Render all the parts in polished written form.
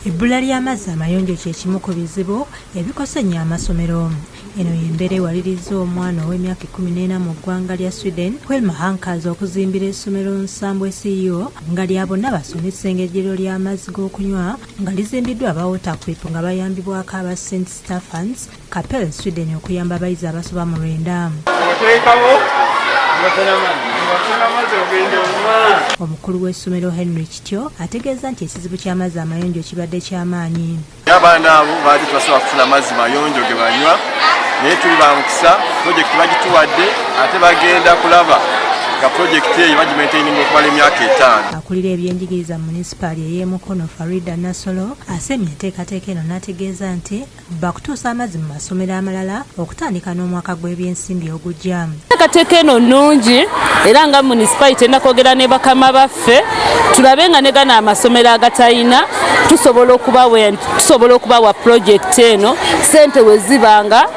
Ebbula ly'amazzi amayonjo kye kimu ku bizibu ebikosa ennyo amasomero. Eno y'embeera ewaliriza omwana ow'emyaka 14 mu ggwanga lya Sweden, Wilmer Hankers okuzimbira essomero Nsambwe CEO nga lya bonna basoma essengejjero ly'amazzi g'okunywa nga lizimbiddwa aba waterquip nga bayambibwako aba St. Stephens, Kapell Sweden okuyamba abayizi abasoba mu 9. Omukulu w'essomero Henry Kityo ategeeza nti ekizibu ky'amazzi amayonjo kibadde ky'amaanyi. Abaana abo baali tebasobola kufuna amazzi mayonjo ge banywa, naye tuli ba mukisa pulojekiti bagituwadde ate bagenda kulaba nga pulojekiti eyo bagimaintaininga okumala emyaka 5. Akulira ebyenjigiriza mu munisipaali ey'e Mukono Nasolo asemye enteekateeka eno n'ategeeza nti bakutuusa amazzi mu masomero amalala okutandika n'omwaka gw'ebyensimbi ogujja. Enteekateeka eno nnungi era nga munisipaali tenda kwogera ne bakama baffe tulabe nga ne gano amasomero agatalina tusobola okubawa pulojekiti eno ssente we zibanga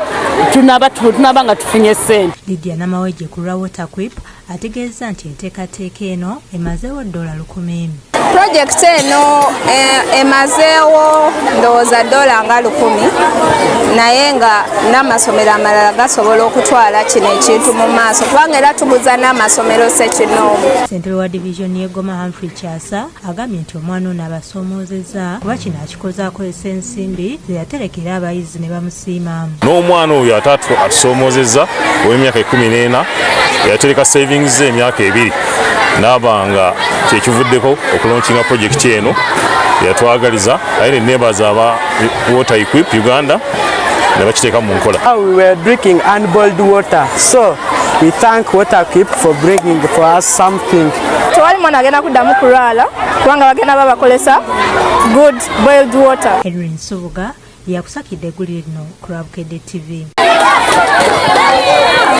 tunaba nga tufunye ssente. Lydia Namawejje ku lwa waterquip ategeeza nti enteekateeka eno emazeewo $1,000. Pulojekiti eno emazeewo ndowooza $100 nga 1,000 naye nga n'amasomero amalala gasobola okutwala kino ekintu mu maaso kubanga era tuguza n'amasomero ssekinoomu. Ssentebe wa divisioni y'Egoma Humphrey Kyasa agambye nti omwana ono abasoomoozezza kuba kino akikoze akozesa ensimbi ze yaterekera abayizi ne bamusiima. N'omwana oyo atusoomoozezza ow'emyaka 14 yatereka savings emyaka 2 n'abanga kyekivuddeko okulonkinga pulojekiti eno yatwagaliza aye ne neighbors aba waterquip Uganda ne bakiteeka mu nkola. We were drinking unboiled water, so we thank waterquip for bringing for us something. Tewali mwana agenda kuddamu kulwala kubanga bagenda babakolesa good boiled water. Henry Nsubuga yakusakidde eggulire lino ku lwa Bukadde TV.